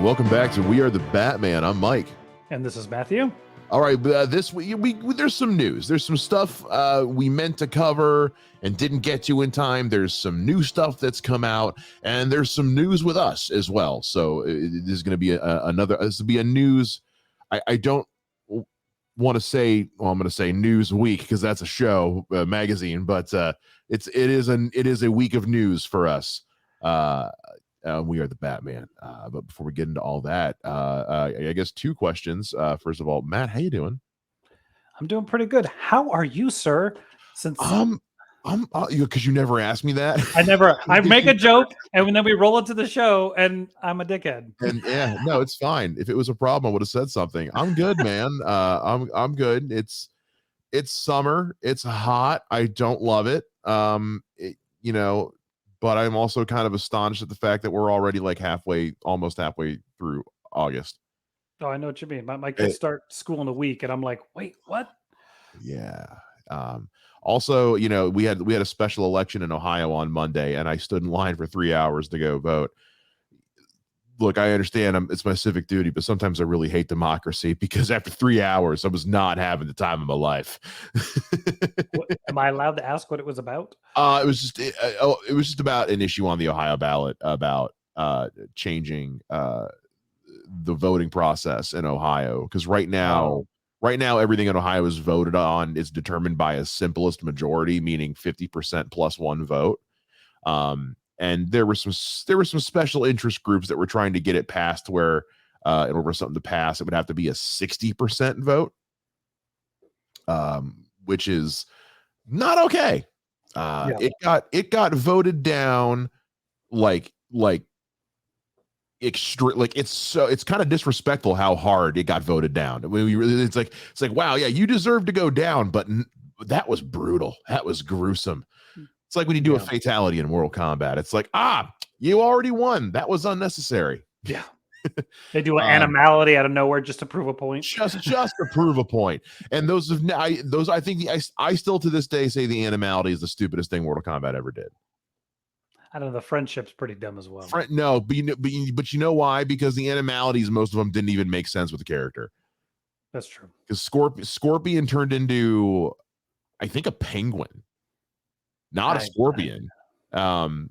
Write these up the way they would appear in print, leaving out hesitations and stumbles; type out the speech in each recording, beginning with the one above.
welcome back to We Are the Batman. I'm Mike. And this is Matthew. All right, this week there's some news. There's some stuff we meant to cover and didn't get to in time. There's some new stuff that's come out, and there's some news with us as well. So this is going to be this will be a news. I don't want to say, well, I'm going to say news week because that's a show, magazine, but it is a week of news for us. We are the Batman. But before we get into all that, I guess two questions. First of all, Matt, how you doing? I'm doing pretty good. How are you, sir? Since I'm because you never asked me that. I make a joke and then we roll into the show and I'm a dickhead. And yeah, no, it's fine. If it was a problem, I would have said something. I'm good, man. I'm good. It's summer. It's hot. I don't love it. But I'm also kind of astonished at the fact that we're already like almost halfway through August. Oh, I know what you mean. My kids start school in a week, and I'm like, wait, what? Yeah. Also, we had a special election in Ohio on Monday, and I stood in line for 3 hours to go vote. Look, I understand it's my civic duty, but sometimes I really hate democracy because after 3 hours, I was not having the time of my life. Am I allowed to ask what it was about? It was just about an issue on the Ohio ballot about changing the voting process in Ohio. Because right now, everything in Ohio is voted on is determined by a simplest majority, meaning 50% plus one vote. And there were some special interest groups that were trying to get it passed where in order for something to pass, it would have to be a 60% vote, which is not okay. It got voted down like extra, like it's kind of disrespectful how hard it got voted down. I mean, it's like wow, yeah, you deserve to go down, but that was brutal. That was gruesome. It's like when you do a fatality in Mortal Kombat. It's like, you already won. That was unnecessary. Yeah. They do an animality out of nowhere just to prove a point. Just to prove a point. And I think I still to this day say the animality is the stupidest thing Mortal Kombat ever did. I don't know. The friendship's pretty dumb as well. No, but you know why? Because the animalities, most of them didn't even make sense with the character. That's true. Because Scorpion turned into, I think, a penguin. Not a scorpion,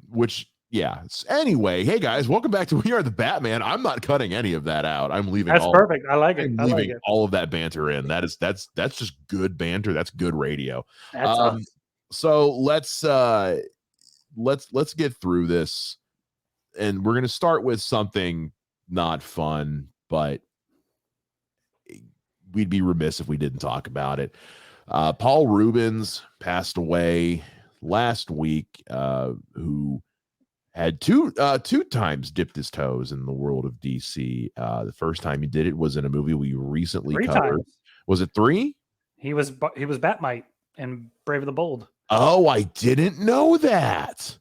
which, yeah. Anyway, hey guys, welcome back to We Are the Batman. I'm not cutting any of that out. I'm leaving. That's perfect. I like it. I'm leaving all of that banter in. That's just good banter. That's good radio. So let's get through this, and we're gonna start with something not fun, but we'd be remiss if we didn't talk about it. Paul Reubens passed away last week, who had two times dipped his toes in the world of DC. The first time he did it was in a movie we recently covered. Was it 3? He was Batmite in Brave and the Bold. Oh, I didn't know that.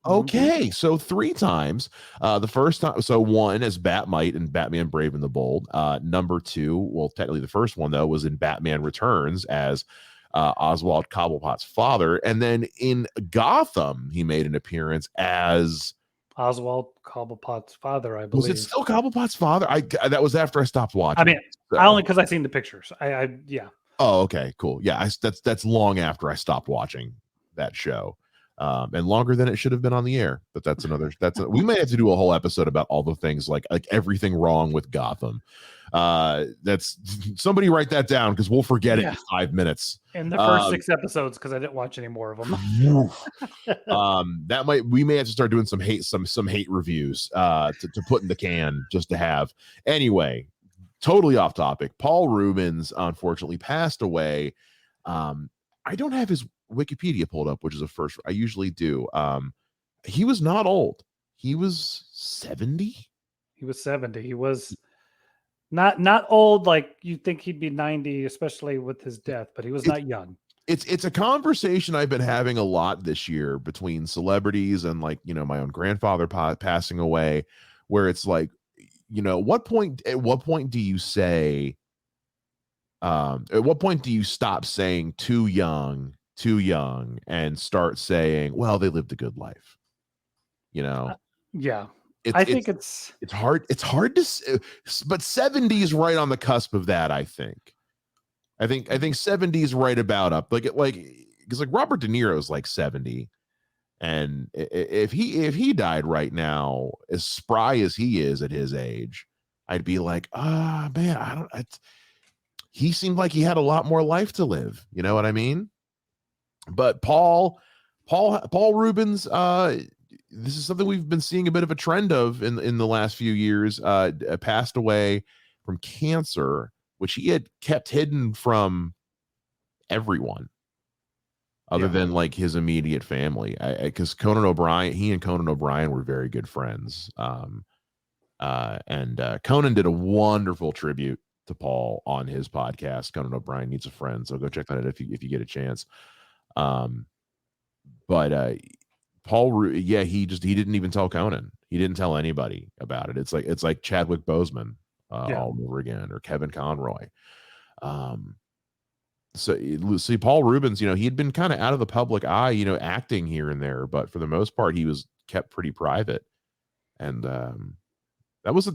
Okay, so 3 times. The first time, so 1 as Batmite in Batman Brave and the Bold. Number 2, well, technically the first one though was in Batman Returns as Oswald Cobblepot's father, and then in Gotham he made an appearance as Oswald Cobblepot's father, I believe. Was it still Cobblepot's father? That was after I stopped watching. I mean, only because I seen the pictures. Yeah. Oh, okay, cool. Yeah, that's long after I stopped watching that show, and longer than it should have been on the air. But we may have to do a whole episode about all the things like everything wrong with Gotham. That's somebody write that down because we'll forget it in 5 minutes. In the first 6 episodes, because I didn't watch any more of them. We may have to start doing some hate reviews to put in the can just to have. Anyway, totally off topic. Paul Reubens unfortunately passed away. I don't have his Wikipedia pulled up, which is a first. I usually do. He was not old. He was 70. He was 70. He was not old like you think he'd be 90, especially with his death, but he was not young. It's a conversation I've been having a lot this year between celebrities and my own grandfather passing away, where it's like, at what point do you say, at what point do you stop saying too young and start saying, well, they lived a good life, Yeah. I think it's hard. It's hard to, but 70 is right on the cusp of that. I think 70 is right about up. Because like Robert De Niro is like 70, and if he died right now, as spry as he is at his age, I'd be like, man, I don't. He seemed like he had a lot more life to live. You know what I mean? But Paul Reubens, this is something we've been seeing a bit of a trend of in the last few years. Passed away from cancer, which he had kept hidden from everyone other than like his immediate family. Because he and Conan O'Brien were very good friends. And Conan did a wonderful tribute to Paul on his podcast. Conan O'Brien Needs a Friend, so go check that out if you get a chance. But he didn't even tell Conan. He didn't tell anybody about it. It's like Chadwick Boseman all over again, or Kevin Conroy. So Paul Reubens, he had been kind of out of the public eye, acting here and there, but for the most part, he was kept pretty private. And that was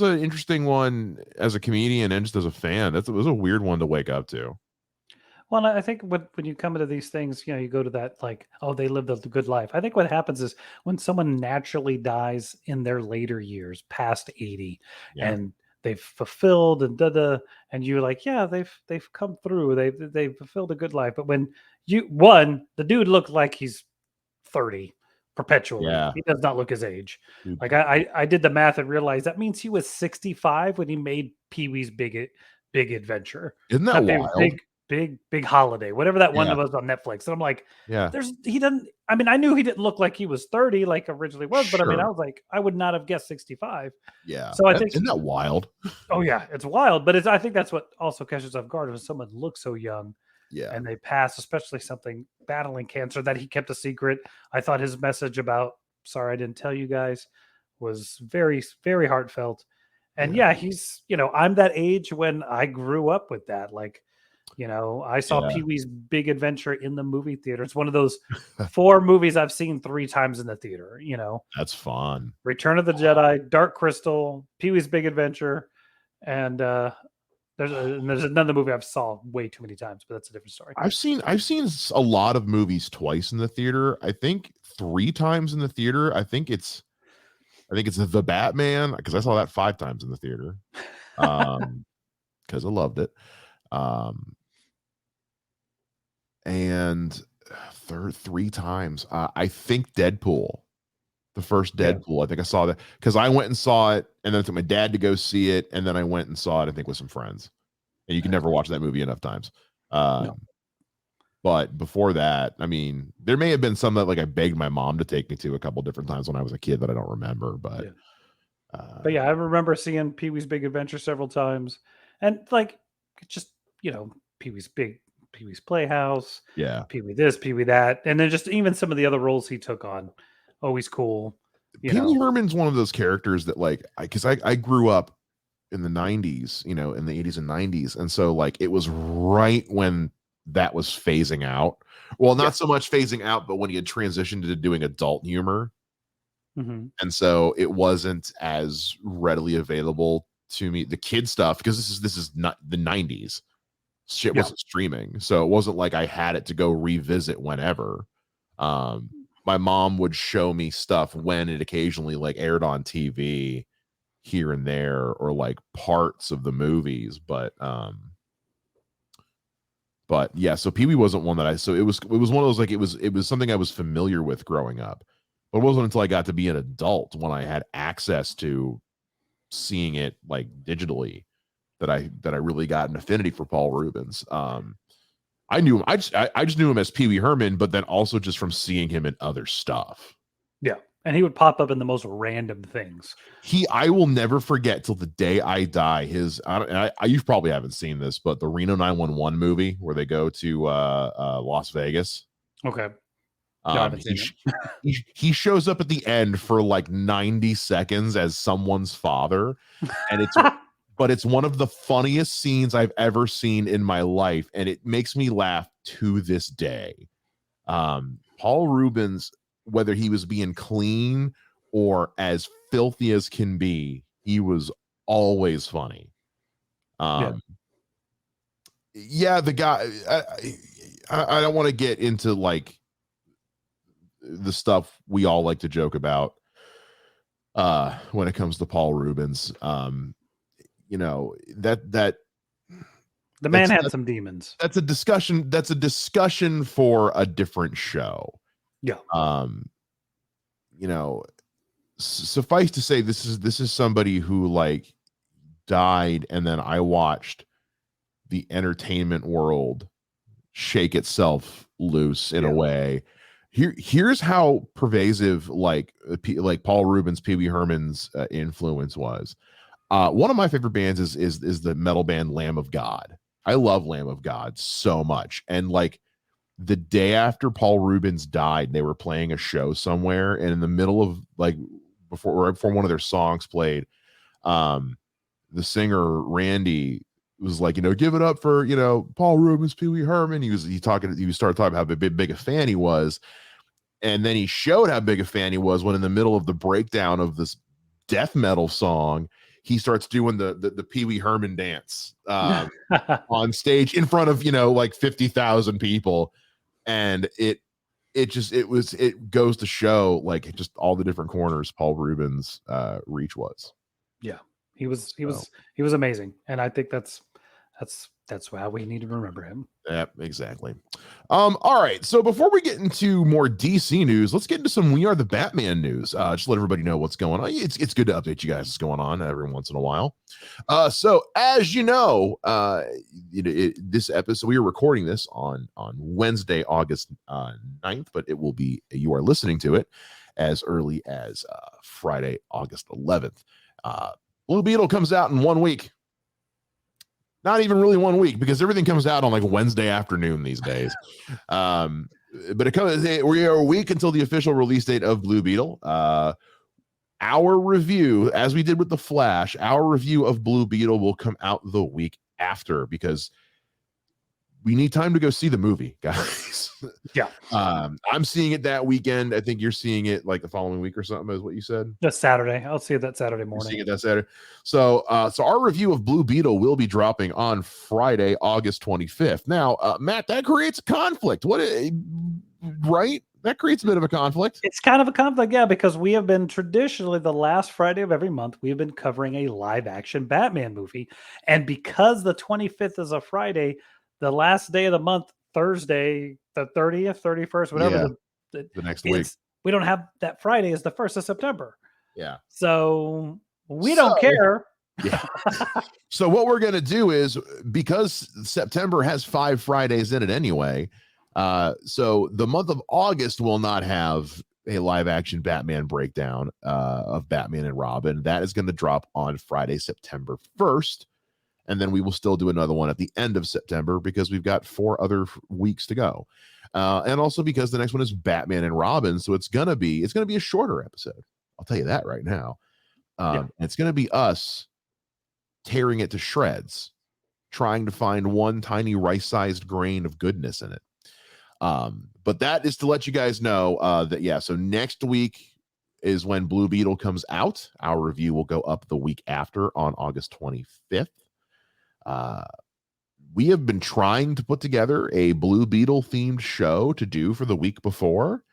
an interesting one as a comedian and just as a fan. It was a weird one to wake up to. Well, I think when you come into these things, you go to that like, oh, they lived a good life. I think what happens is when someone naturally dies in their later years, past 80, and they've fulfilled and you're like, yeah, they've come through, they've fulfilled a good life. But when the dude looked like he's 30 perpetually. He does not look his age. Like I did the math and realized that means he was 65 when he made Pee-wee's Big Adventure. Isn't that wild? Big holiday, whatever that one was on Netflix. And I'm like, I knew he didn't look like he was 30 like originally was, but I mean, I was like, I would not have guessed 65. Yeah. So I think, isn't that wild? Oh yeah, it's wild. But I think that's what also catches off guard when someone looks so young. Yeah. And they pass, especially something battling cancer that he kept a secret. I thought his message about, sorry, I didn't tell you guys, was very, very heartfelt. And he's, I'm that age when I grew up with that. Like, I saw Pee-wee's Big Adventure in the movie theater. It's one of those 4 movies I've seen 3 times in the theater, That's fun. Return of the Jedi, Dark Crystal, Pee-wee's Big Adventure, and there's another movie I've saw way too many times, but that's a different story. I've seen a lot of movies twice in the theater. I think 3 times in the theater. I think it's The Batman, because I saw that 5 times in the theater. Because I loved it. And 3 times. I think Deadpool, the first Deadpool. I think I saw that because I went and saw it, and then I took my dad to go see it, and then I went and saw it, I think, with some friends. And you can never watch that movie enough times. But before that, I mean, there may have been some that like I begged my mom to take me to a couple different times when I was a kid that I don't remember. But I remember seeing Pee-wee's Big Adventure several times, and like just Pee-wee's Playhouse, Pee-wee this, Pee-wee that, and then just even some of the other roles he took on, always cool. Pee-wee Herman's one of those characters that like, because I grew up in the 90s, in the 80s and 90s, and so like it was right when that was phasing out. Well, not so much phasing out, but when he had transitioned to doing adult humor, and so it wasn't as readily available to me, the kid stuff, because this is not the 90s. Shit wasn't streaming, so it wasn't like I had it to go revisit whenever. My mom would show me stuff when it occasionally like aired on TV here and there, or like parts of the movies, but yeah, so Pee-wee wasn't one that it was one of those, like it was something I was familiar with growing up, but it wasn't until I got to be an adult when I had access to seeing it like digitally that I really got an affinity for Paul Reubens. I knew him. I just knew him as Pee-wee Herman, but then also just from seeing him in other stuff. Yeah, and he would pop up in the most random things. I will never forget till the day I die. You probably haven't seen this, but the Reno 911 movie where they go to Las Vegas. Okay. No, he shows up at the end for like 90 seconds as someone's father, and it's one of the funniest scenes I've ever seen in my life, and it makes me laugh to this day. Paul Reubens, whether he was being clean or as filthy as can be, he was always funny. Yeah, the guy, I don't want to get into like the stuff we all like to joke about when it comes to Paul Reubens. You know, the man had some demons. That's a discussion for a different show. Yeah. You know, suffice to say, this is somebody who like died, and then I watched the entertainment world shake itself loose in a way. Here's how pervasive like Paul Reubens, Pee Wee Herman's influence was. One of my favorite bands is the metal band Lamb of God. I love Lamb of God so much, and like the day after Paul Reubens died, they were playing a show somewhere, and in the middle of like before one of their songs played, the singer Randy was like, give it up for Paul Reubens, Pee Wee Herman. He started talking about how big a fan he was, and then he showed how big a fan he was when in the middle of the breakdown of this death metal song, he starts doing the Pee Wee Herman dance on stage in front of like 50,000 people, and it goes to show like just all the different corners Paul Reubens' reach was. Yeah, he was amazing, and I think that's why we need to remember him. Yeah, exactly. All right, so before we get into more DC news, let's get into some We Are the Batman news. Just let everybody know what's going on. It's good to update you guys what's going on every once in a while. So as you know, this episode, we are recording this on Wednesday, August 9th, but you are listening to it as early as Friday, August 11th. Blue Beetle comes out in 1 week. Not even really 1 week, because everything comes out on like Wednesday afternoon these days. But we are a week until the official release date of Blue Beetle. Our review, as we did with The Flash, our review of Blue Beetle will come out the week after, because we need time to go see the movie, guys. Yeah. I'm seeing it that weekend. I think you're seeing it like the following week or something, is what you said. Just Saturday. I'll see it that Saturday morning. You're seeing it that Saturday. So our review of Blue Beetle will be dropping on Friday, August 25th. Now, Matt, that creates a conflict. Right? That creates a bit of a conflict. It's kind of a conflict, yeah, because we have been traditionally the last Friday of every month, we've been covering a live action Batman movie. And because the 25th is a Friday, the last day of the month, Thursday, the 30th, 31st, whatever, the next week, we don't have that Friday is the 1st of September. Yeah. So we don't care. Yeah. So what we're going to do is, because September has 5 Fridays in it anyway, so the month of August will not have a live action Batman breakdown of Batman and Robin. That is going to drop on Friday, September 1st. And then we will still do another one at the end of September, because we've got 4 other weeks to go. And also because the next one is Batman and Robin. So it's going to be a shorter episode. I'll tell you that right now. It's going to be us tearing it to shreds, trying to find one tiny rice-sized grain of goodness in it. But that is to let you guys know so next week is when Blue Beetle comes out. Our review will go up the week after on August 25th. We have been trying to put together a Blue Beetle themed show to do for the week before,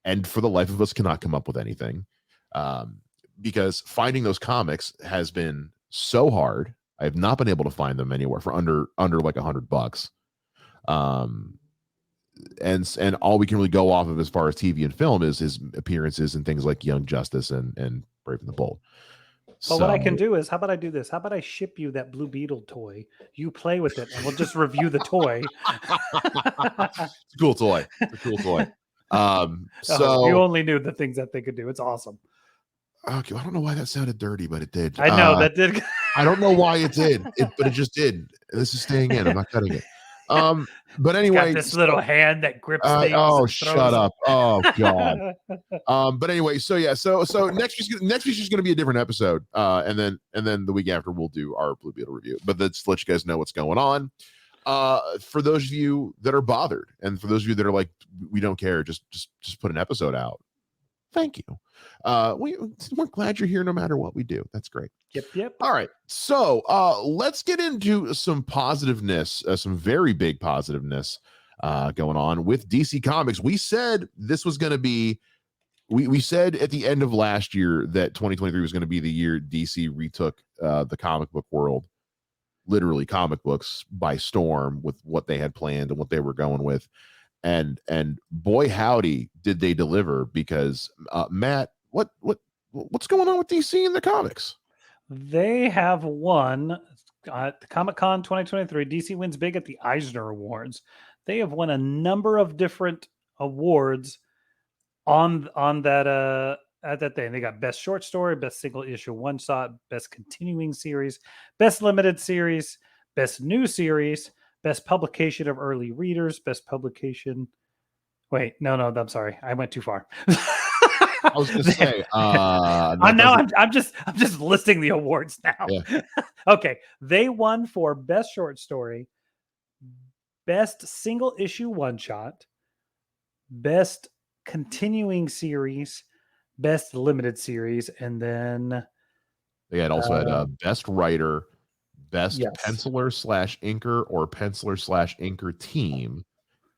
and for the life of us cannot come up with anything, because finding those comics has been so hard. I have not been able to find them anywhere for under like $100. And all we can really go off of as far as TV and film is his appearances in things like Young Justice and Brave and the Bold. But what I can do is, how about I do this? How about I ship you that Blue Beetle toy? You play with it, and we'll just review the toy. It's a cool toy. So you only knew the things that they could do. It's awesome. Okay, I don't know why that sounded dirty, but it did. I know that did. I don't know why it did, but it just did. This is staying in. I'm not cutting it. But anyway, got this little hand that grips things. Oh, shut up! Oh God. But anyway, so next week's just going to be a different episode, and then the week after we'll do our Blue Beetle review. But let's let you guys know what's going on. For those of you that are bothered, and for those of you that are like, we don't care, just put an episode out. thank you. We're glad you're here no matter what we do. That's great. Yep. All right. So let's get into some positiveness, some very big positiveness going on with DC Comics. We said this was going to be, we said at the end of last year that 2023 was going to be the year DC retook the comic book world, literally comic books, by storm with what they had planned and what they were going with. And boy, howdy, did they deliver, because Matt, what's going on with DC in the comics? They have won Comic-Con 2023. DC wins big at the Eisner Awards. They have won a number of different awards on that at that thing. They got best short story, best single issue one shot, best continuing series, best limited series, best new series, best publication of early readers, best publication. Wait, no, I'm sorry, I went too far. I was going to say, I'm just listing the awards now. Yeah. Okay, they won for best short story, best single issue one shot, best continuing series, best limited series, and then they had also had best writer, best yes. penciler/inker or penciler/inker team,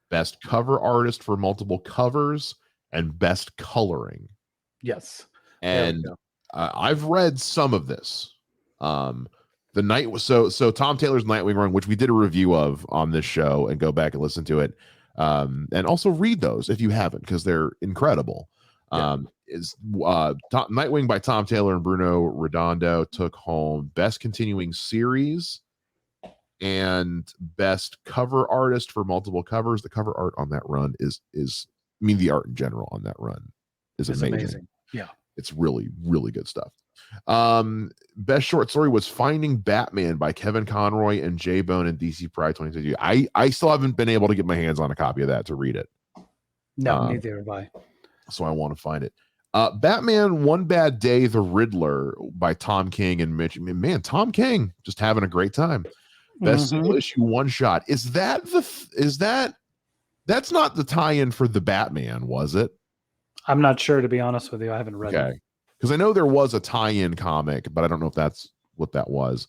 best cover artist for multiple covers, and best coloring. Yes. And I've read some of this. The night was so Tom Taylor's Nightwing run, which we did a review of on this show, and go back and listen to it. And also read those if you haven't, because they're incredible. Nightwing by Tom Taylor and Bruno Redondo took home best continuing series and best cover artist for multiple covers. The cover art on that run is the art in general on that run is amazing. Yeah, it's really, really good stuff. Best short story was Finding Batman by Kevin Conroy and J Bone and DC Pride 2022. I still haven't been able to get my hands on a copy of that to read it. No, neither have I. So I want to find it. Batman One Bad Day, The Riddler by Tom King and Mitch. Man, Tom King just having a great time. Best single issue one shot. That's not the tie-in for the Batman, was it? I'm not sure, to be honest with you. I haven't read it. Because I know there was a tie-in comic, but I don't know if that's what that was.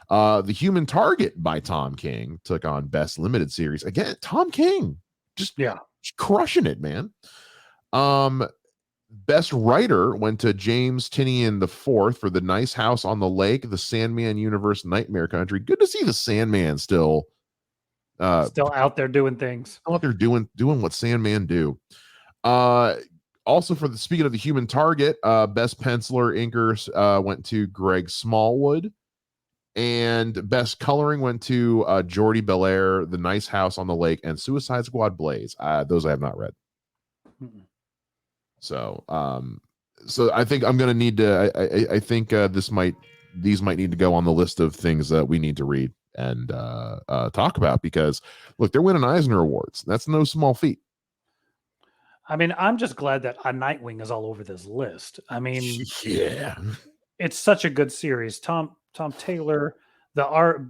The Human Target by Tom King took on best limited series. Again, Tom King just crushing it, man. Best writer went to James Tynion IV for The Nice House on the Lake, The Sandman Universe, Nightmare Country. Good to see the Sandman still out there doing things. Out there doing what Sandman do. Also, speaking of the Human Target, best penciler inker went to Greg Smallwood, and best coloring went to Jordi Belair, The Nice House on the Lake, and Suicide Squad Blaze. Those I have not read. So I think I'm going to need to. I think these might need to go on the list of things that we need to read and talk about, because look, they're winning Eisner Awards. That's no small feat. I mean, I'm just glad that a Nightwing is all over this list. I mean, it's such a good series. Tom Taylor, the art,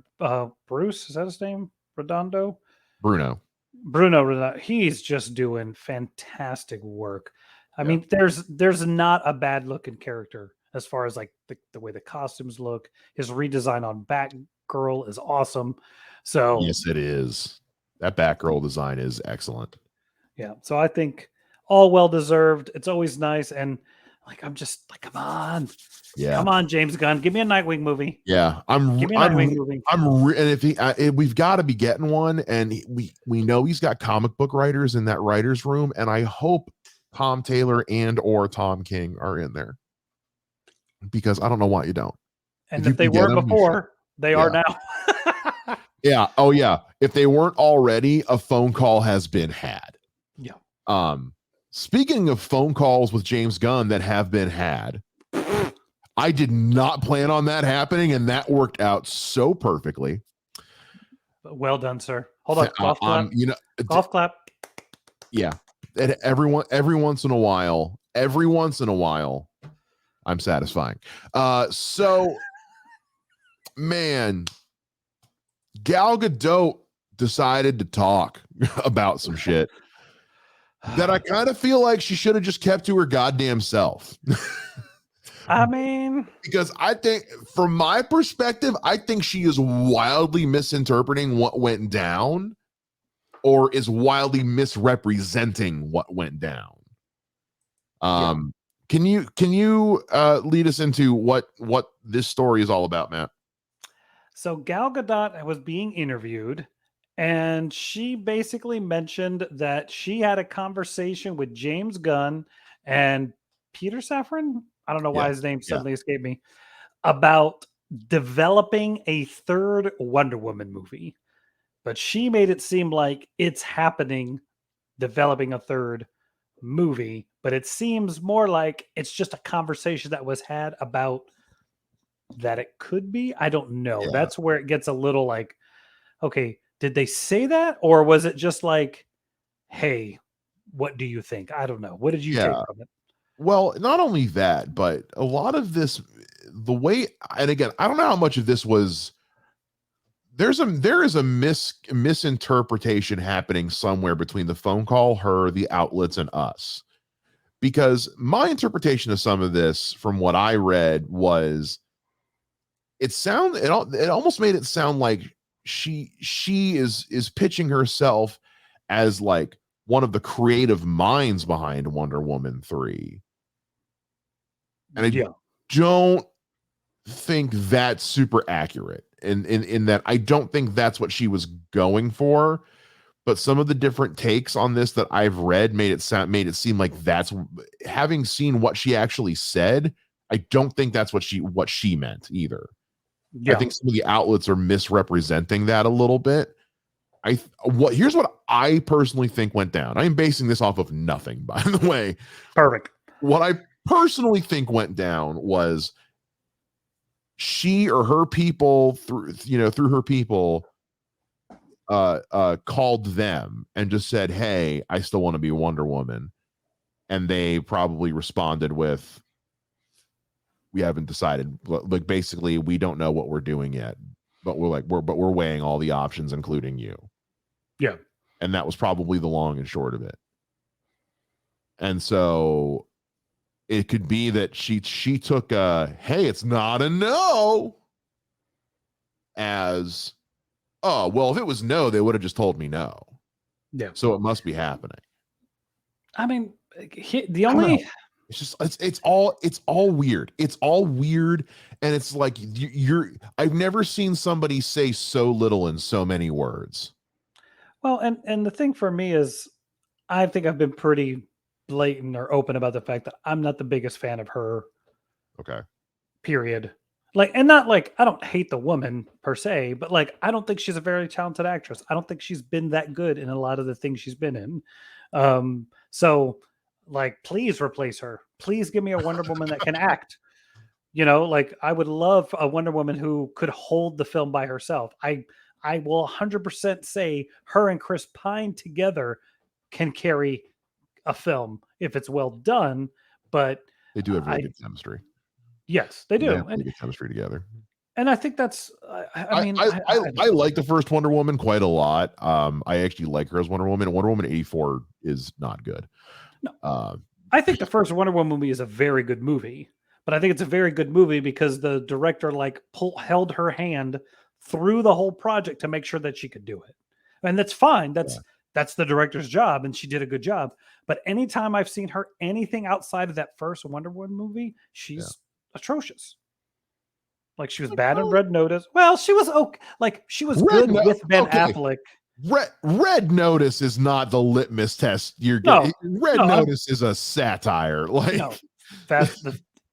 Bruce, is that his name? Redondo? Bruno Redondo. He's just doing fantastic work. I mean, there's not a bad looking character as far as like the way the costumes look. His redesign on Batgirl is awesome. So yes, it is. That Batgirl design is excellent. Yeah. So I think all well deserved. It's always nice, and like I'm just like, come on, James Gunn, give me a Nightwing movie. Yeah, give me a Nightwing movie. And if we've got to be getting one, and we know he's got comic book writers in that writers room, and I hope Tom Taylor and or Tom King are in there, because I don't know why you don't. And if they weren't before, they are now. Yeah. Oh yeah. If they weren't already, a phone call has been had. Yeah. Speaking of phone calls with James Gunn that have been had, I did not plan on that happening, and that worked out so perfectly. Well done, sir. Hold on. Golf clap. Golf clap. Yeah. And every once in a while, I'm satisfying. So man, Gal Gadot decided to talk about some shit. that I kind of feel like she should have just kept to her goddamn self. I mean, because I think, from my perspective, I think she is wildly misinterpreting what went down, or is wildly misrepresenting what went down. Can you lead us into what this story is all about, Matt? So Gal Gadot was being interviewed, and she basically mentioned that she had a conversation with James Gunn and Peter Safran. I don't know why his name suddenly escaped me, about developing a third Wonder Woman movie. But she made it seem like it's happening, developing a third movie, but it seems more like it's just a conversation that was had about that it could be. I don't know. Yeah. That's where it gets a little like, okay, did they say that? Or was it just like, hey, what do you think? I don't know. What did you take from it? Well, not only that, but a lot of this, the way, and again, I don't know how much of this was, there is a misinterpretation happening somewhere between the phone call, her, the outlets, and us. Because my interpretation of some of this, from what I read, was it almost made it sound like she is pitching herself as like one of the creative minds behind Wonder Woman 3. And I don't think that's super accurate in that I don't think that's what she was going for. But some of the different takes on this that I've read made it seem like that's, having seen what she actually said, I don't think that's what she meant either. I think some of the outlets are misrepresenting that a little bit. Here's what I personally think went down. I'm basing this off of nothing, by the way. Perfect. What I personally think went down was she or her people through her people called them and just said, hey, I still want to be Wonder Woman. And they probably responded with, we haven't decided. Like, basically, we don't know what we're doing yet, but we're weighing all the options, including you. Yeah. And that was probably the long and short of it. And so it could be that she took hey, it's not a no, as, oh, well, if it was no, they would have just told me no. Yeah. So it must be happening. I mean, the only, it's just, it's all weird. It's all weird. And it's like, I've never seen somebody say so little in so many words. Well, and the thing for me is, I think I've been pretty blatant or open about the fact that I'm not the biggest fan of her. Okay. Period. Like, and not like I don't hate the woman per se, but like I don't think she's a very talented actress. I don't think she's been that good in a lot of the things she's been in. So like, please replace her. Please give me a Wonder Woman that can act. Like, I would love a Wonder Woman who could hold the film by herself. I will 100% say her and Chris Pine together can carry a film if it's well done, but they do have really good chemistry. Yes, they do. They have really good chemistry together. And I think that's, I mean, I like the first Wonder Woman quite a lot. I actually like her as Wonder Woman. Wonder Woman 84 is not good. No. I think the first Wonder Woman movie is a very good movie, but I think it's a very good movie because the director held her hand through the whole project to make sure that she could do it. And that's fine. That's the director's job, and she did a good job. But anytime I've seen her anything outside of that first Wonder Woman movie, she's atrocious. Like, she was bad in Red Notice. Well, she was okay. Like, she was good with Ben Affleck. Red Notice is not the litmus test. Notice is a satire. Like, no.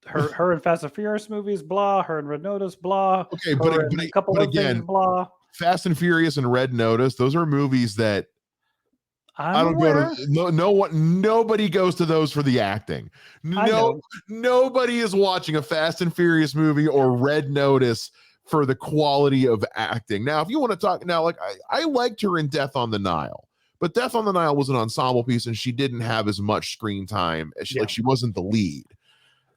Her and Fast and Furious movies, blah. Her and Red Notice, blah. Okay, but a couple of things, blah. Fast and Furious and Red Notice, those are movies that nobody goes to those for the acting. Nobody is watching a Fast and Furious movie or Red Notice for the quality of acting. Now, if you want to talk now, like, I liked her in Death on the Nile, but Death on the Nile was an ensemble piece and she didn't have as much screen time as she wasn't the lead.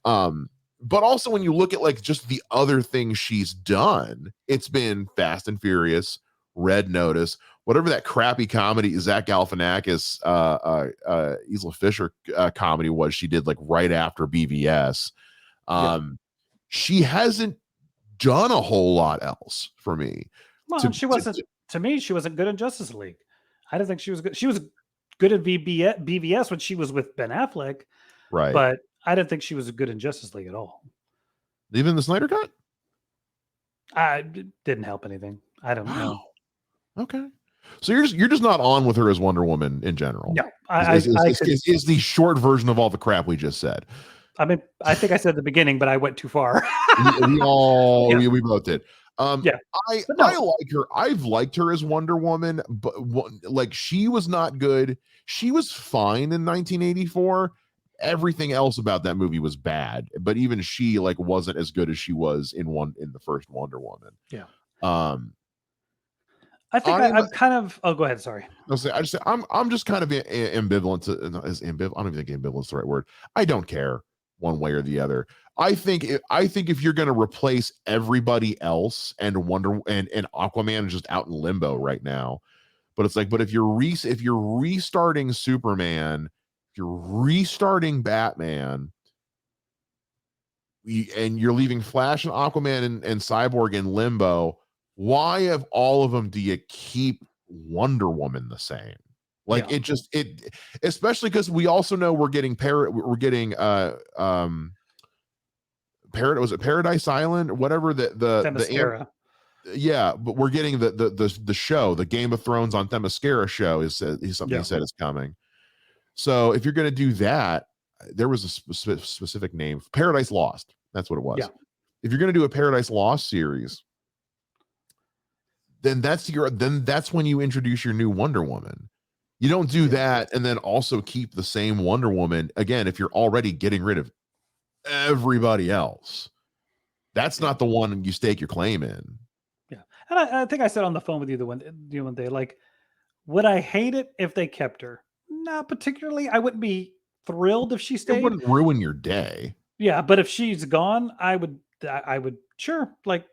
But also when you look at like just the other things she's done, it's been Fast and Furious, Red Notice. whatever that crappy comedy Zach Galifianakis, Isla Fisher comedy was. She did like right after BVS. She hasn't done a whole lot else for me. Well, she wasn't. To me, she wasn't good in Justice League. I didn't think she was good. She was good at BVS when she was with Ben Affleck, right? But I didn't think she was good in Justice League at all. Even the Snyder Cut? Didn't help anything. I don't know. Okay. So you're just not on with her as Wonder Woman in general. No, is the short version of all the crap we just said. I mean, I think I said at the beginning, but I went too far. we both did. I like her. I've liked her as Wonder Woman, but like she was not good. She was fine in 1984. Everything else about that movie was bad, but even she like wasn't as good as she was in the first Wonder Woman. Yeah. I think I'm kind of. Oh, go ahead. Sorry. I'm just kind of ambivalent. I don't even think ambivalent is the right word. I don't care one way or the other. I think if you're going to replace everybody else and Aquaman is just out in limbo right now, but it's like, but if you're restarting Superman, if you're restarting Batman, and you're leaving Flash and Aquaman and Cyborg in limbo, why of all of them do you keep Wonder Woman the same? Like it especially because we also know we're getting was it Paradise Island or whatever Themyscira. But we're getting the show, the Game of Thrones on Themyscira show he said is coming. So if you're going to do that, there was a specific name, Paradise Lost. That's what it was. Yeah. If you're going to do a Paradise Lost series, then that's when you introduce your new Wonder Woman. You don't do that and then also keep the same Wonder Woman again if you're already getting rid of everybody else. That's not the one you stake your claim in. Yeah, and I think I said on the phone with you the one day, like, would I hate it if they kept her? Not particularly. I wouldn't be thrilled if she stayed. It wouldn't ruin your day. Yeah, but if she's gone, I would sure. Like,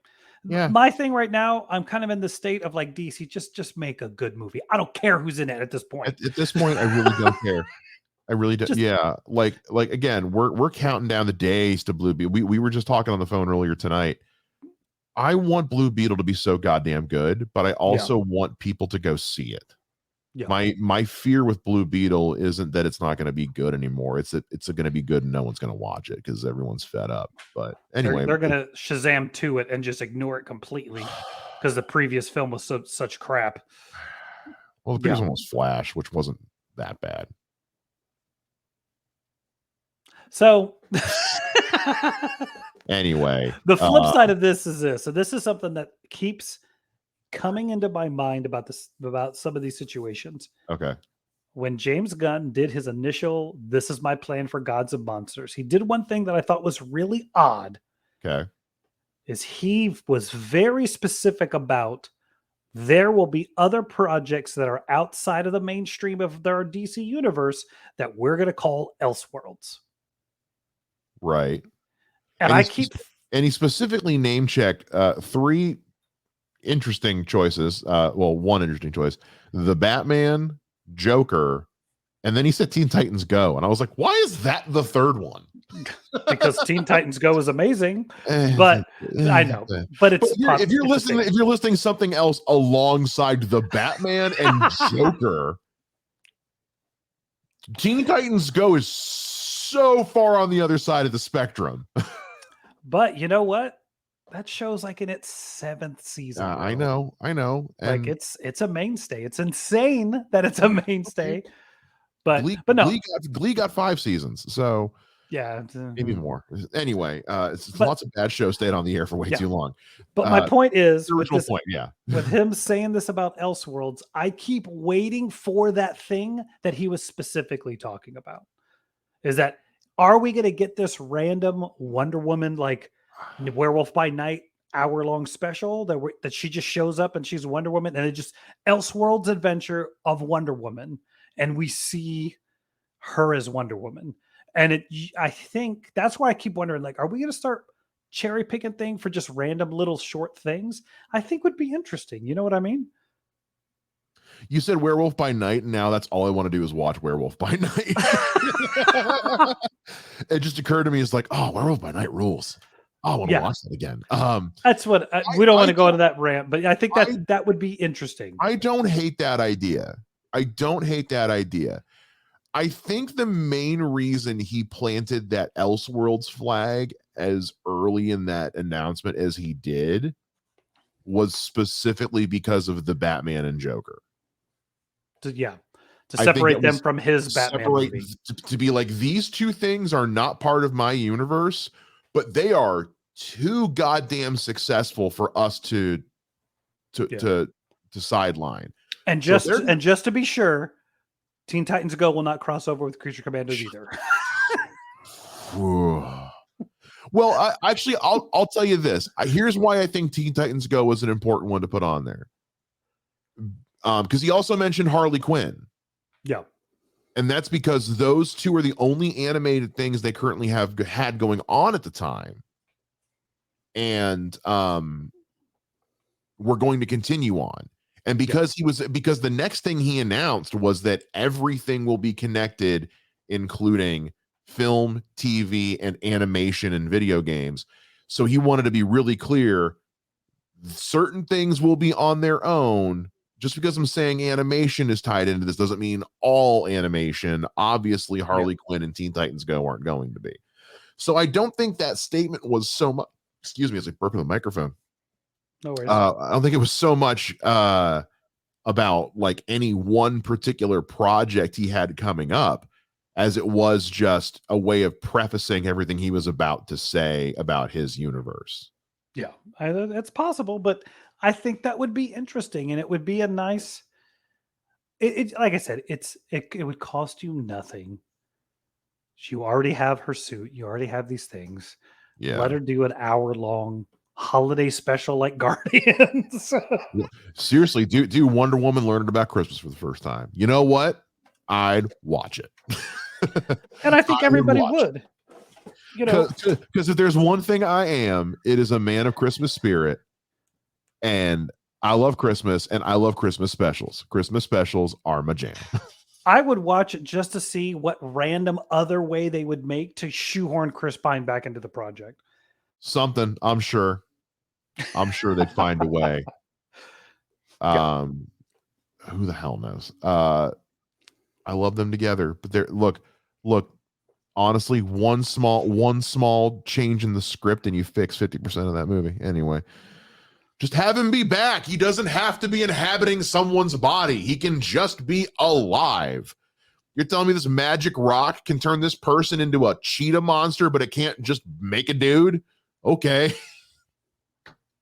my thing right now, I'm kind of in the state of like DC, just make a good movie. I don't care who's in it at this point. At this point, I really don't care. I really don't. Like again, we're counting down the days to Blue Beetle. We were just talking on the phone earlier tonight. I want Blue Beetle to be so goddamn good, but I also want people to go see it. Yeah. My fear with Blue Beetle isn't that it's not going to be good anymore. It's that it's going to be good and no one's going to watch it because everyone's fed up. But anyway, they're going to Shazam to it and just ignore it completely because the previous film was such crap. Well, the previous one was Flash, which wasn't that bad. So anyway, the flip side of this is this. So this is something that keeps coming into my mind about some of these situations. Okay. When James Gunn did his initial "This is my plan for Gods and Monsters," he did one thing that I thought was really odd. Okay. Is he was very specific about there will be other projects that are outside of the mainstream of their DC universe that we're going to call Elseworlds. Right. And he specifically name checked 3 interesting choices. One interesting choice, the Batman, Joker, and then he said Teen Titans Go, and I was like, why is that the third one? Because Teen Titans Go is amazing, but I know, but if you're listing something else alongside the Batman and Joker, Teen Titans Go is so far on the other side of the spectrum. But you know what? That show's like in its 7th season. I know. And like it's a mainstay. It's insane that it's a mainstay. But no, Glee got 5 seasons, so yeah, maybe more. Anyway, lots of bad shows stayed on the air for way too long. But my point is, with him saying this about Elseworlds, I keep waiting for that thing that he was specifically talking about. Is that, are we going to get this random Wonder Woman, like Werewolf by Night hour-long special that she just shows up and she's Wonder Woman, and it just Elseworlds adventure of Wonder Woman, and we see her as Wonder Woman? And I think that's why I keep wondering, like, are we going to start cherry picking thing for just random little short things? I think would be interesting. You know what I mean? You said Werewolf by Night, and now that's all I want to do is watch Werewolf by Night. It just occurred to me, it's like, oh, Werewolf by Night rules. Oh, I want to watch that again. That's what we don't want to go into that rant, but I think that would be interesting. I don't hate that idea. I think the main reason he planted that Elseworlds flag as early in that announcement as he did was specifically because of the Batman and Joker. To separate them from his Batman movie. To be like, these two things are not part of my universe, but they are too goddamn successful for us to sideline. And just to be sure, Teen Titans Go will not cross over with Creature Commandos either. Well, I'll tell you this. Here's why I think Teen Titans Go was an important one to put on there. Because he also mentioned Harley Quinn. Yeah. And that's because those two are the only animated things they currently had going on at the time. And we're going to continue on. And because the next thing he announced was that everything will be connected, including film, TV, and animation and video games. So he wanted to be really clear. Certain things will be on their own. Just because I'm saying animation is tied into this doesn't mean all animation. Obviously, Harley Quinn and Teen Titans Go aren't going to be. So I don't think that statement was so much. Excuse me, as I burp in the microphone. No worries. I don't think it was so much about like any one particular project he had coming up as it was just a way of prefacing everything he was about to say about his universe. Yeah, it's possible, but I think that would be interesting, and it would be a nice. It like I said, it would cost you nothing. You already have her suit. You already have these things. Yeah. Let her do an hour-long holiday special like Guardians. Seriously, do Wonder Woman learning about Christmas for the first time? You know what? I'd watch it. And I think everybody would. You know, because if there's one thing I am, it is a man of Christmas spirit. And I love Christmas, and I love Christmas specials. Christmas specials are my jam. I would watch it just to see what random other way they would make to shoehorn Chris Pine back into the project. Something, I'm sure. I'm sure they'd find a way. Who the hell knows? I love them together, but they're look. Honestly, one small change in the script, and you fix 50% of that movie. Anyway, just have him be back. He doesn't have to be inhabiting someone's body. He can just be alive. You're telling me this magic rock can turn this person into a cheetah monster, but it can't just make a dude? Okay.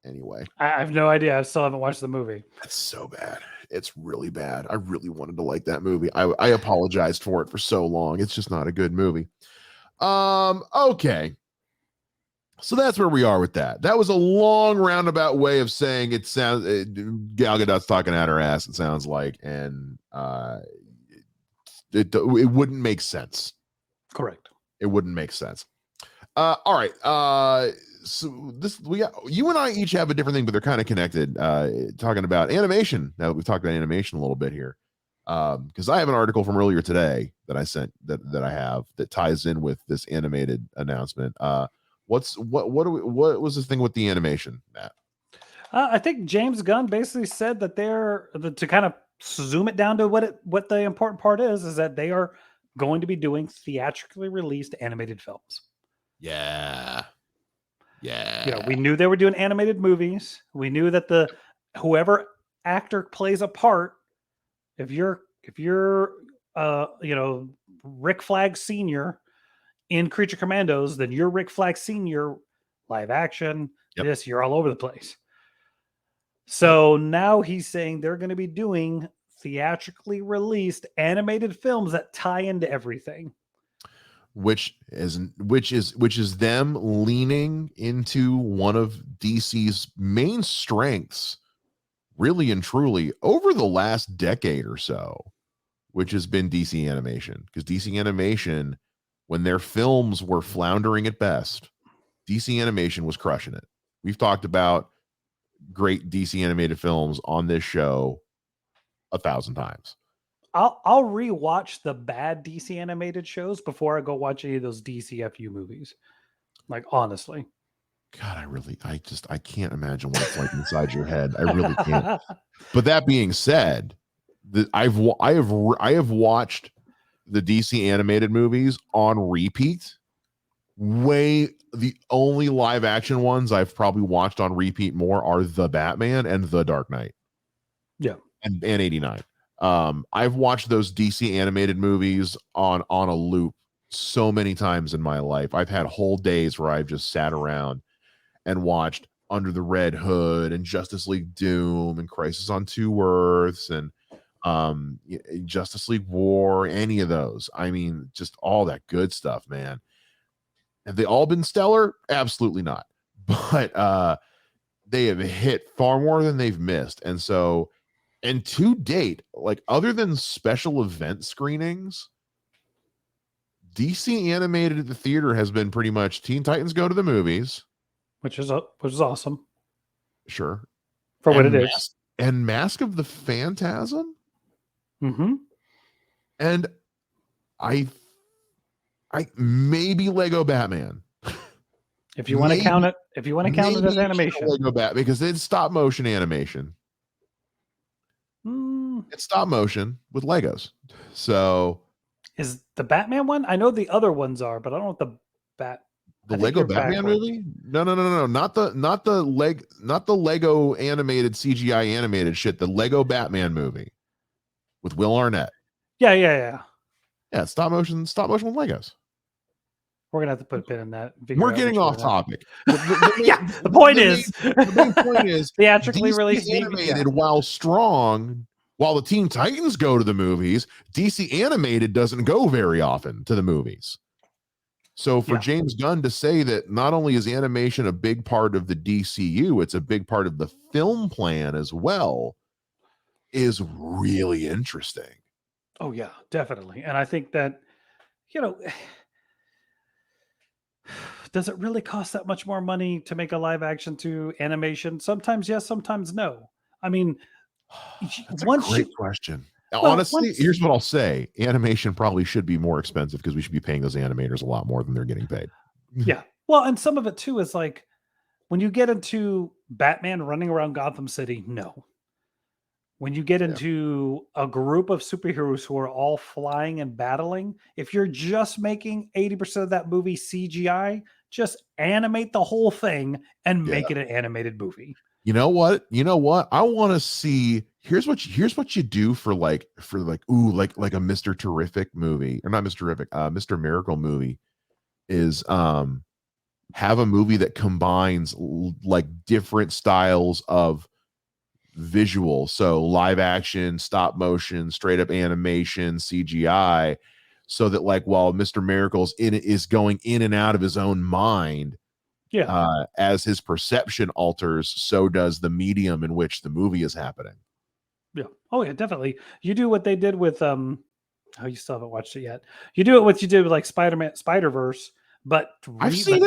Anyway, I have no idea. I still haven't watched the movie. That's so bad. It's really bad. I really wanted to like that movie. I apologized for it for so long. It's just not a good movie. Okay. So that's where we are with that. That was a long roundabout way of saying it sounds Gal Gadot's talking out her ass, it sounds like, and it wouldn't make sense. Correct. It wouldn't make sense. All right. So you and I each have a different thing, but they're kind of connected. Talking about animation. Now that we've talked about animation a little bit here, because I have an article from earlier today that I sent that I have that ties in with this animated announcement. What was the thing with the animation, Matt? I think James Gunn basically said that to kind of zoom it down to what the important part is that they are going to be doing theatrically released animated films. Yeah. We knew they were doing animated movies. We knew that whoever actor plays a part, if you're Rick Flag Sr. in Creature Commandos, then you're Rick Flag Sr. live action. Yep. You're all over the place. So now he's saying they're going to be doing theatrically released animated films that tie into everything. Which is them leaning into one of DC's main strengths, really and truly, over the last decade or so, which has been DC animation. Because DC animation, when their films were floundering at best, DC animation was crushing it. We've talked about great DC animated films on this show 1,000 times. I'll rewatch the bad DC animated shows before I go watch any of those DCFU movies. Like, honestly. God, I can't imagine what it's like inside your head. I really can't. But that being said, I have watched the DC animated movies on repeat. The only live action ones I've probably watched on repeat more are The Batman and The Dark Knight. Yeah. And 89. I've watched those DC animated movies on a loop so many times in my life. I've had whole days where I've just sat around and watched Under the Red Hood and Justice League Doom and Crisis on Two Earths and Justice League War, any of those. I mean, just all that good stuff, man. Have they all been stellar? Absolutely not. But they have hit far more than they've missed. And so, and to date, like other than special event screenings, DC animated at the theater has been pretty much Teen Titans Go to the Movies, which is awesome. Sure. For what it is. And Mask of the Phantasm. Mm-hmm. And I maybe Lego Batman. If you want to count it, as animation. Lego Batman, because it's stop motion animation. It's stop motion with Legos. So is the Batman one? I know the other ones are, but I don't know what the Lego Batman movie? No. Not the Lego animated CGI animated shit. The Lego Batman movie with Will Arnett. Yeah. Yeah, stop motion with Legos. We're gonna have to put a pin in that. We're getting off topic. The point is theatrically DC released animated while strong. While the Teen Titans go to the movies, DC animated doesn't go very often to the movies. So for James Gunn to say that not only is animation a big part of the DCU, it's a big part of the film plan as well, is really interesting. Oh yeah, definitely. And I think that, does it really cost that much more money to make a live action to animation? Sometimes yes, sometimes no. I mean, that's a great question. Honestly, here's what I'll say. Animation probably should be more expensive because we should be paying those animators a lot more than they're getting paid. Yeah. Well, and some of it too is like when you get into Batman running around Gotham City, no. When you get into a group of superheroes who are all flying and battling, if you're just making 80% of that movie CGI, just animate the whole thing and make it an animated movie. You know what? I want to see. Here's what you do for like a Mr. Terrific movie, or not Mr. Terrific, Mr. Miracle movie, is have a movie that combines like different styles of visual, so live action, stop motion, straight up animation, CGI, so that like while Mr. Miracle's is going in and out of his own mind. As his perception alters, so does the medium in which the movie is happening. Yeah. Oh yeah, definitely. You do what they did with you still haven't watched it yet. You do what you did with like Spider-Man, Spider-Verse, but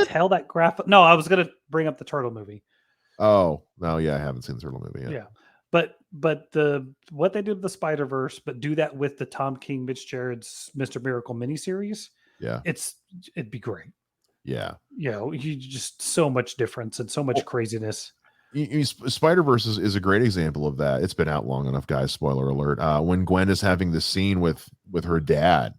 tell that graphic. No, I was gonna bring up the Turtle movie. Oh no, yeah, I haven't seen the Turtle movie yet. Yeah. But what they did with the Spider-Verse, but do that with the Tom King, Mitch Gerard's Mr. Miracle miniseries. Yeah. It'd be great. Yeah. You just so much difference and so much craziness. Spider-Verse is a great example of that. It's been out long enough, guys. Spoiler alert. When Gwen is having the scene with her dad,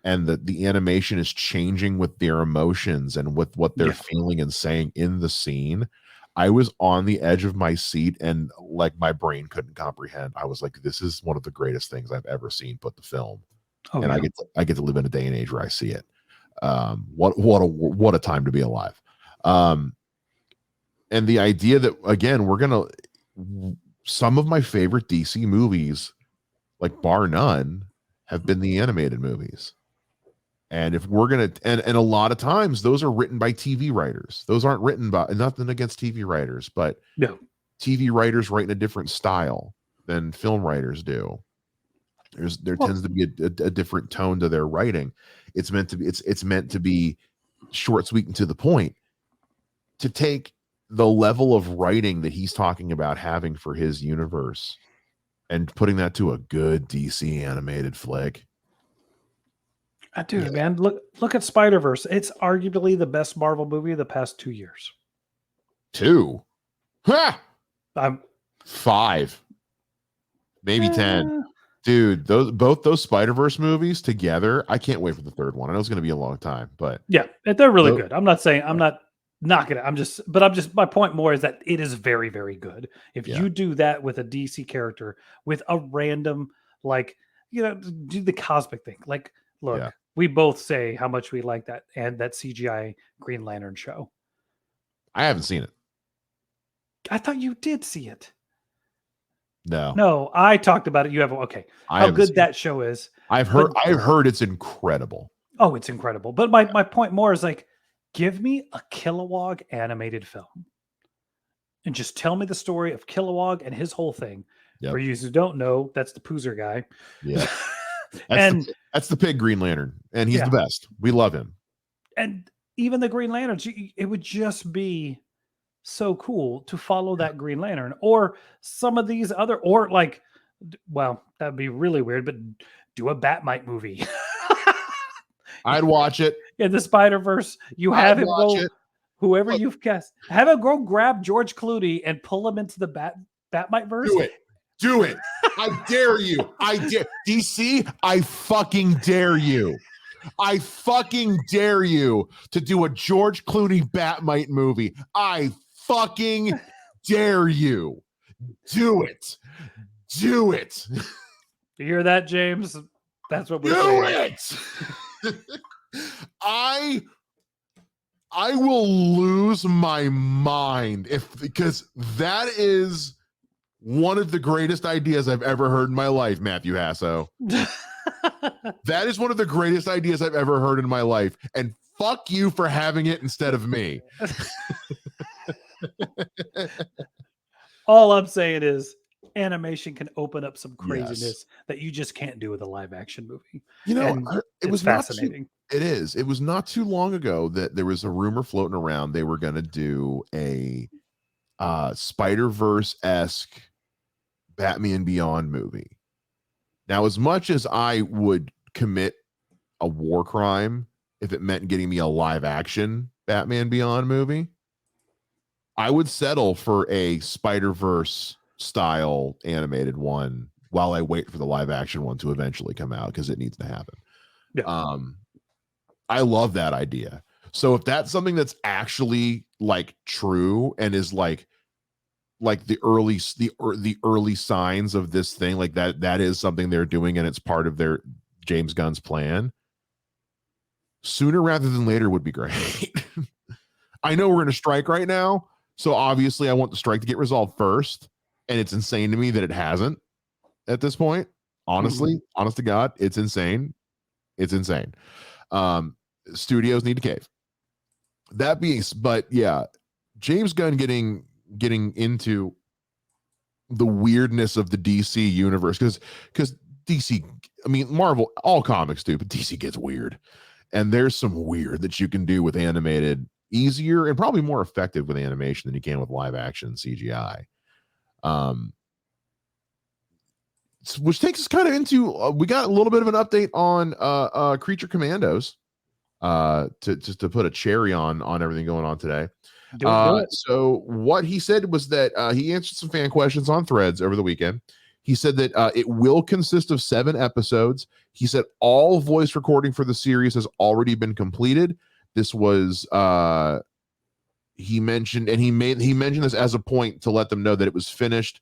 and the animation is changing with their emotions and with what they're feeling and saying in the scene, I was on the edge of my seat and like my brain couldn't comprehend. I was like, this is one of the greatest things I've ever seen put to film. I get to live in a day and age where I see it. What a time to be alive. And the idea that, again, some of my favorite DC movies, like bar none, have been the animated movies. And if we're going to, and a lot of times those are written by TV writers. Those aren't written by, nothing against TV writers, but TV writers write in a different style than film writers do. There tends to be a different tone to their writing. It's meant to be short, sweet, and to the point. To take the level of writing that he's talking about having for his universe and putting that to a good DC animated flick. Dude, man, look at Spider-Verse. It's arguably the best Marvel movie of the past 2 years. 2. Ha! I'm 5. Maybe 10. Dude, both those Spider-Verse movies together, I can't wait for the third one. I know it's going to be a long time, but yeah, they're really good. I'm not saying I'm not knocking it. My point more is that it is very, very good. If you do that with a DC character, with a random, like, do the cosmic thing. Like, look, we both say how much we like that and that CGI Green Lantern show. I haven't seen it. I thought you did see it. No, I talked about it. You have how good that show is. I've heard it's incredible. Oh, it's incredible. But my point more is like, give me a Kilowog animated film and just tell me the story of Kilowog and his whole thing. Yep. For you who don't know, that's the Poozer guy. Yeah. That's the pig Green Lantern, and he's the best. We love him. And even the Green Lanterns, it would just be so cool to follow that Green Lantern or some of these other, or like, well, that'd be really weird, but do a Batmite movie. I'd watch it. In the Spider-Verse, you have him go, whoever you've cast, have him go grab George Clooney and pull him into the Batmite verse. Do it. I dare you. DC, I fucking dare you. I fucking dare you to do a George Clooney Batmite movie. I fucking dare you. Do it. You hear that, James? That's what we're saying. Do it. I will lose my mind because that is one of the greatest ideas I've ever heard in my life, Matthew Hasso. That is one of the greatest ideas I've ever heard in my life. And fuck you for having it instead of me. All I'm saying is animation can open up some craziness that you just can't do with a live action movie. It was fascinating. It was not too long ago that there was a rumor floating around they were going to do a Spider-Verse-esque Batman Beyond movie. Now, as much as I would commit a war crime if it meant getting me a live action Batman Beyond movie, I would settle for a Spider-Verse style animated one while I wait for the live action one to eventually come out, because it needs to happen. Yeah. I love that idea. So if that's something that's actually like true and is like the early signs of this thing, like that is something they're doing and it's part of their James Gunn's plan, sooner rather than later would be great. I know we're in a strike right now, so obviously I want the strike to get resolved first, and it's insane to me that it hasn't at this point. Honestly, honest to God, it's insane. It's insane. Studios need to cave. But yeah, James Gunn getting into the weirdness of the DC universe, because DC, I mean, Marvel, all comics do, but DC gets weird, and there's some weird that you can do with animated easier and probably more effective with animation than you can with live action CGI. Which takes us kind of into we got a little bit of an update on Creature Commandos, to put a cherry on everything going on today. Do it. So what he said was that he answered some fan questions on Threads over the weekend. He said that it will consist of 7 episodes. He said all voice recording for the series has already been completed. This was he mentioned this as a point to let them know that it was finished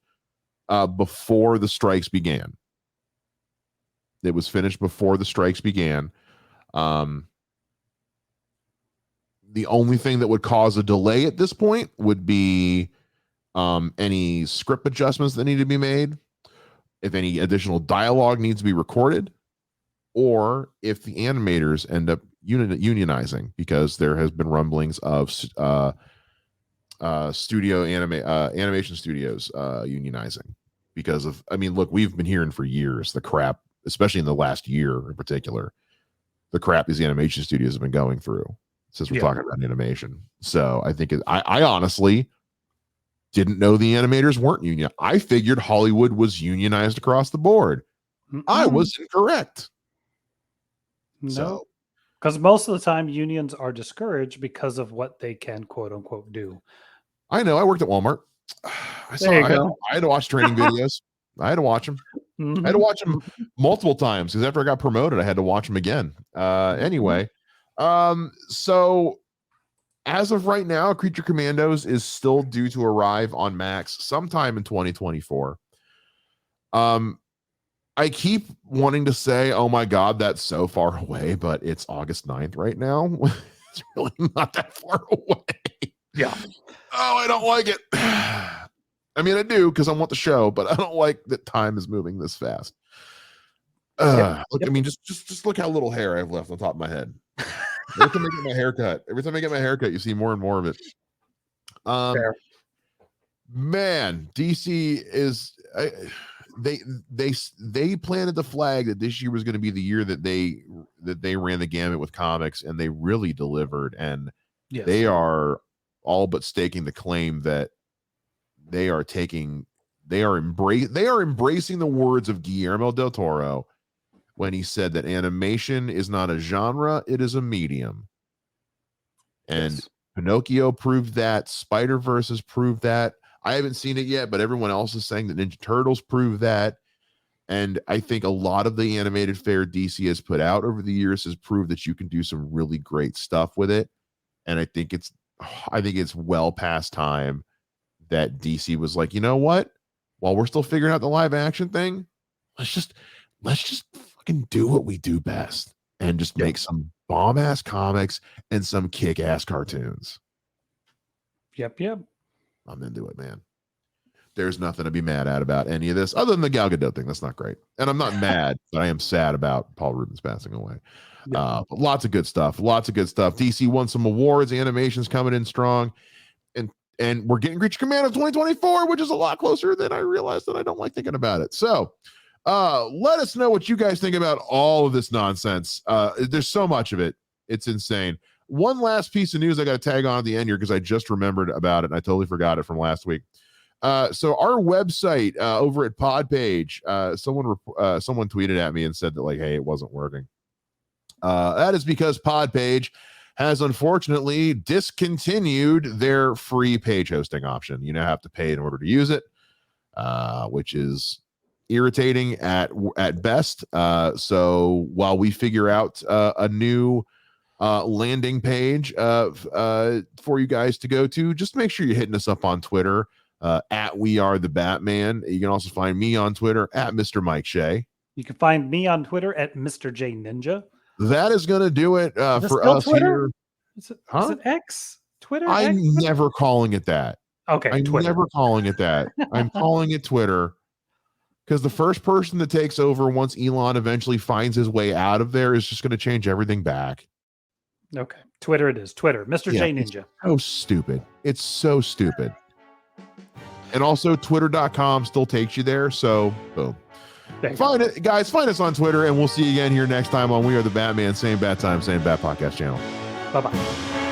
before the strikes began. It was finished before the strikes began. The only thing that would cause a delay at this point would be any script adjustments that need to be made, if any additional dialogue needs to be recorded, or if the animators end up unionizing, because there has been rumblings of animation studios unionizing because of, I mean, look, we've been hearing for years the crap, especially in the last year in particular, the crap these animation studios have been going through since we're talking about animation. So I think I honestly didn't know the animators weren't union. I figured Hollywood was unionized across the board. I was incorrect. No, because most of the time unions are discouraged because of what they can quote unquote do. I know. I worked at Walmart. I had to watch training videos. I had to watch them. I had to watch them multiple times because after I got promoted, I had to watch them again. Anyway, so as of right now, Creature Commandos is still due to arrive on Max sometime in 2024. I keep wanting to say, oh my God, that's so far away, but it's August 9th right now. It's really not that far away. Yeah. Oh, I don't like it. I mean, I do because I want the show, but I don't like that time is moving this fast. Look, I mean, just look how little hair I have left on top of my head. Every time I get my haircut, you see more and more of it. Man, DC is they planted the flag that this year was going to be the year that they ran the gamut with comics, and they really delivered. And they are all but staking the claim that they are embracing the words of Guillermo del Toro when he said that animation is not a genre, it is a medium. And Pinocchio proved that. Spider-Verse has proved that. I haven't seen it yet, but everyone else is saying that Ninja Turtles proved that. And I think a lot of the animated fare DC has put out over the years has proved that you can do some really great stuff with it. And I think it's well past time that DC was like, you know what? While we're still figuring out the live action thing, let's just fucking do what we do best and just make some bomb ass comics and some kick ass cartoons. Yep. I'm into it, man. There's nothing to be mad at about any of this other than the Gal Gadot thing. That's not great. And I'm not mad, but I am sad about Paul Reubens passing away. But lots of good stuff. DC won some awards. Animation's coming in strong. And we're getting Creature Commando 2024, which is a lot closer than I realized, that I don't like thinking about it. So let us know what you guys think about all of this nonsense. There's so much of it. It's insane. One last piece of news I got to tag on at the end here because I just remembered about it and I totally forgot it from last week. So our website over at Podpage, someone tweeted at me and said that, like, hey, it wasn't working. That is because Podpage has unfortunately discontinued their free page hosting option. You now have to pay in order to use it, which is irritating at best. So while we figure out a new landing page for you guys to go to, just make sure you're hitting us up on Twitter at We Are the Batman. You can also find me on Twitter at Mr. Mike Shea. You can find me on Twitter at Mr. J Ninja. That is going to do it for us Twitter? here. Is it X? Twitter? I'm X? never calling it that. Okay, I'm Twitter. never calling it that. I'm calling it Twitter because the first person that takes over once Elon eventually finds his way out of there is just going to change everything back. Okay, Twitter it is. Twitter, Mr. J Ninja. So stupid. It's so stupid. And also Twitter.com still takes you there. So boom. Find it, guys. Find us on Twitter, and we'll see you again here next time on We Are the Batman. Same bat time, same bat podcast channel. Bye-bye.